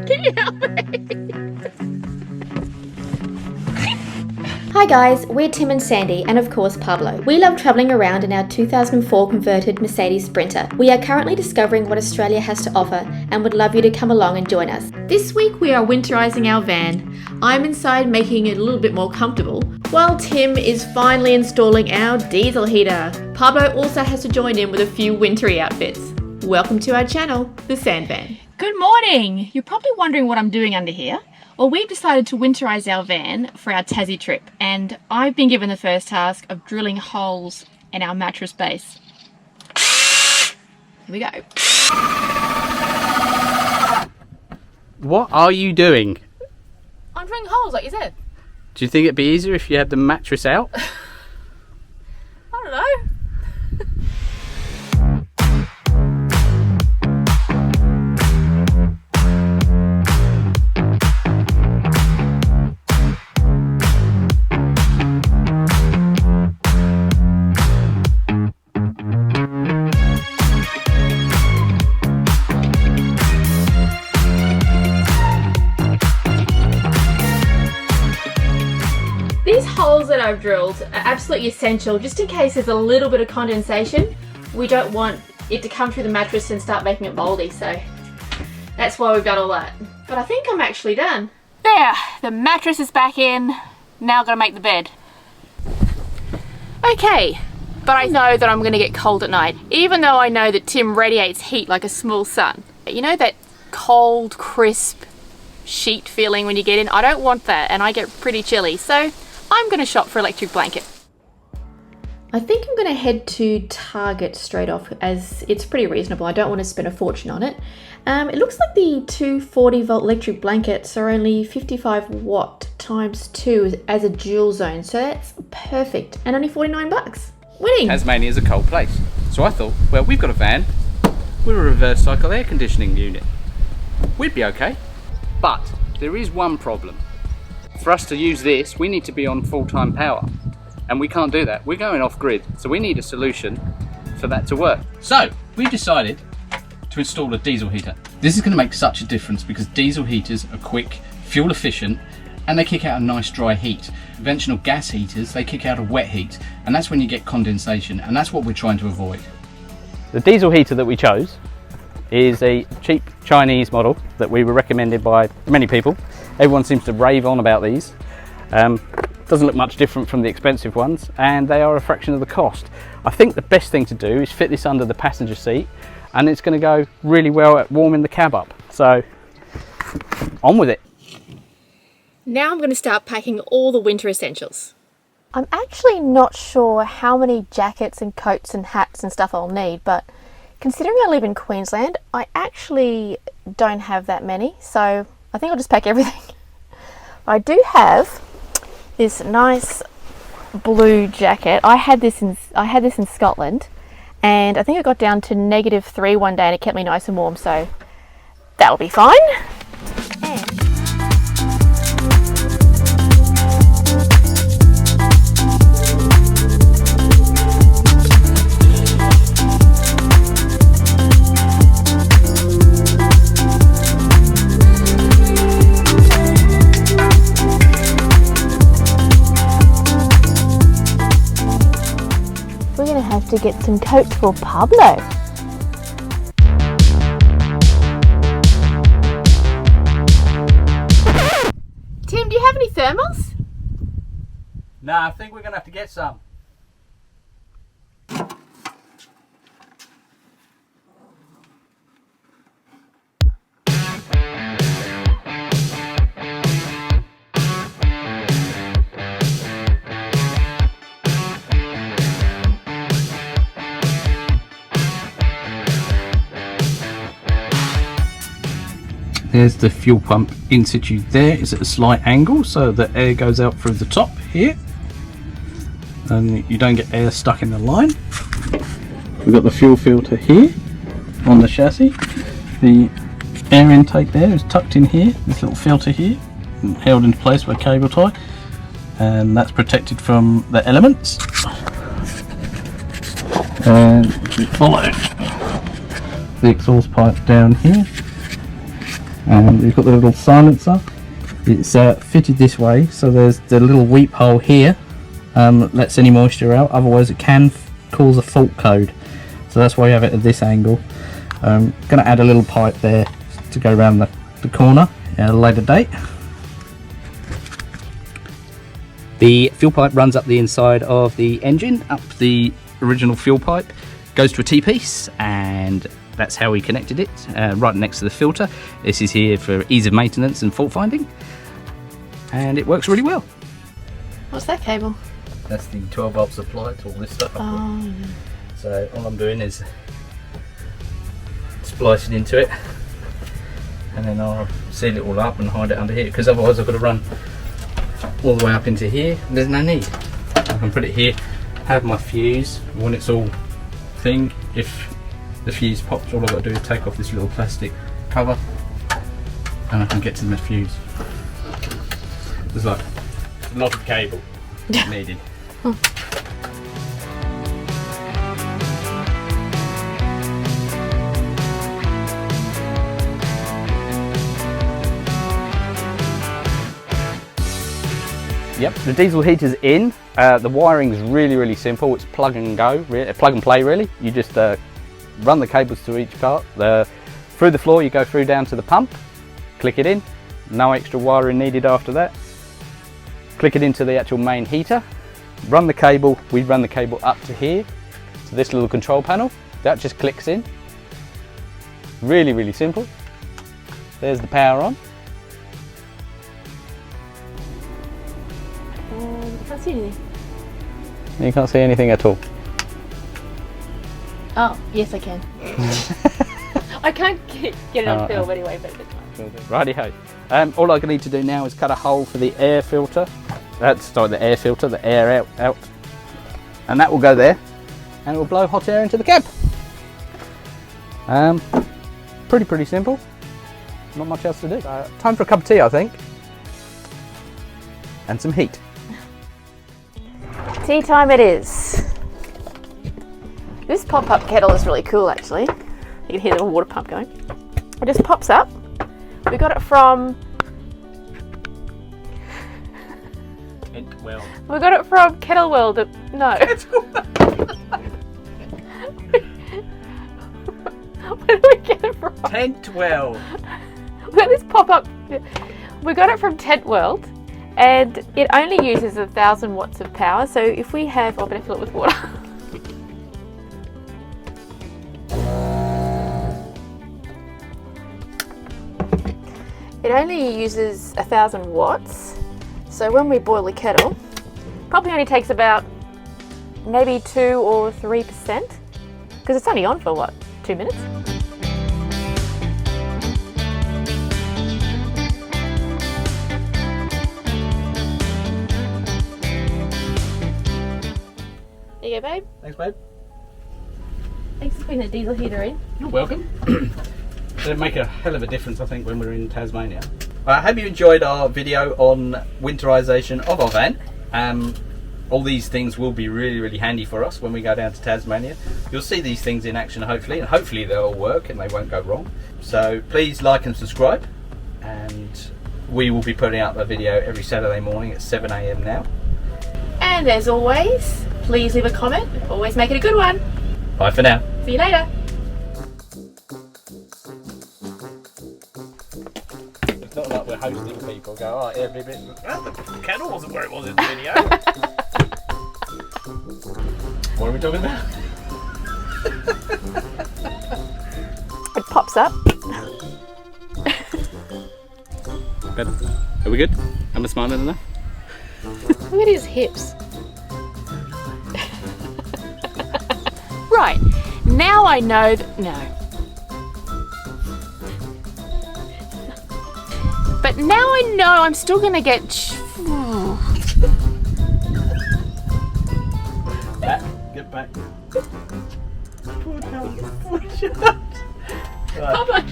Can you help me? Hi guys, we're Tim and Sandy, and of course Pablo. We love travelling around in our 2004 converted Mercedes Sprinter. We are currently discovering what Australia has to offer and would love you to come along and join us. This week we are winterising our van. I'm inside making it a little bit more comfortable, while Tim is finally installing our diesel heater. Pablo also has to join in with a few wintry outfits. Welcome to our channel, The Sand Van. Good morning! You're probably wondering what I'm doing under here. Well, we've decided to winterise our van for our Tassie trip, and I've been given the first task of drilling holes in our mattress base. Here we go. What are you doing? I'm drilling holes, like you said. Do you think it'd be easier if you had the mattress out? I don't know. These holes that I've drilled are absolutely essential just in case there's a little bit of condensation. We don't want it to come through the mattress and start making it mouldy, so that's why we've done all that. But I think I'm actually done. There, the mattress is back in. Now I've got to make the bed. Okay, but I know that I'm going to get cold at night, even though I know that Tim radiates heat like a small sun. You know that cold, crisp sheet feeling when you get in? I don't want that, and I get pretty chilly, so I'm going to shop for electric blanket. I think I'm going to head to Target straight off, as it's pretty reasonable. I don't want to spend a fortune on it. It looks like the 240 volt electric blankets are only 55 watt times 2 as a dual zone, so that's perfect, and only 49 bucks. Winning! Tasmania's a cold place, so I thought, well, we've got a van, we're a reverse cycle air conditioning unit. We'd be okay, but there is one problem. For us to use this, we need to be on full-time power, and we can't do that. We're going off-grid, so we need a solution for that to work. So we decided to install a diesel heater. This is going to make such a difference because diesel heaters are quick, fuel efficient, and they kick out a nice dry heat. Conventional gas heaters, they kick out a wet heat, and that's when you get condensation, and that's what we're trying to avoid. The diesel heater that we chose is a cheap Chinese model that we were recommended by many people. Everyone seems to rave on about these. Doesn't look much different from the expensive ones, and they are a fraction of the cost. I think the best thing to do is fit this under the passenger seat, and it's going to go really well at warming the cab up. So on with it. Now I'm going to start packing all the winter essentials. I'm actually not sure how many jackets and coats and hats and stuff I'll need, but considering I live in Queensland, I actually don't have that many, so I think I'll just pack everything. I do have this nice blue jacket. I had this in Scotland, and I think it got down to -3 one day, and it kept me nice and warm, so that'll be fine. To get some coats for Pablo. Tim, do you have any thermals? Nah, I think we're going to have to get some. There's the fuel pump in situ. There is at a slight angle so the air goes out through the top here and you don't get air stuck in the line. We've got the fuel filter here on the chassis. The air intake there is tucked in here, this little filter here, and held into place by a cable tie, and that's protected from the elements. And we follow the exhaust pipe down here and we've got the little silencer. It's fitted this way, so there's the little weep hole here, lets any moisture out, otherwise it can cause a fault code, so that's why you have it at this angle. Going to add a little pipe there to go around the corner at a later date. The fuel pipe runs up the inside of the engine, up the original fuel pipe, goes to a T-piece, and that's how we connected it, right next to the filter. This is here for ease of maintenance and fault finding, and it works really well. What's that cable? That's the 12 volt supply to all this stuff. Oh, So all I'm doing is splicing into it, and then I'll seal it all up and hide it under here, because otherwise I've got to run all the way up into here. There's no need. I can put it here, have my fuse when it's all thing. If the fuse pops, all I've got to do is take off this little plastic cover and I can get to my fuse. There's like a lot of cable needed. Yep, the diesel heater's in. The wiring is really simple. It's plug and go, plug and play really. You just run the cables to each part. Through the floor you go through down to the pump, click it in, no extra wiring needed after that. Click it into the actual main heater, run the cable, we run the cable up to here, to this little control panel. That just clicks in. Really simple. There's the power on. I can't see anything. You can't see anything at all. Oh, yes I can. I can't get it on film anyway, but it's fine. Righty-ho. All I need to do now is cut a hole for the air filter. The air filter, the air out. And that will go there, and it will blow hot air into the cab. Pretty simple. Not much else to do. Time for a cup of tea, I think. And some heat. Tea time it is. This pop-up kettle is really cool actually. You can hear the water pump going. It just pops up. We got it from Kettle World. No. Where did we get it from? Tentwell. We got this pop-up. We got it from Tent World, and it only uses 1,000 watts of power. So if we have, I'm going to fill it with water. It only uses 1,000 watts. So when we boil the kettle, probably only takes about maybe 2 or 3%, because it's only on for what, 2 minutes? There you go, babe. Thanks, babe. Thanks for putting the diesel heater in. You're welcome. It'll make a hell of a difference, I think, when we're in Tasmania. I hope you enjoyed our video on winterization of our van. All these things will be really handy for us when we go down to Tasmania. You'll see these things in action hopefully, and hopefully they'll work and they won't go wrong. So please like and subscribe, and we will be putting out a video every Saturday morning at 7 AM now. And as always, please leave a comment. Always make it a good one. Bye for now. See you later. It's not like we're hosting people, go, oh, every bit, the kettle wasn't where it was in the video. What are we talking about? It pops up. Better. Are we good? Am I smiling enough? Look at his hips. Right, now I know that, no. But now I know I'm still gonna get. Back, get back. Papa.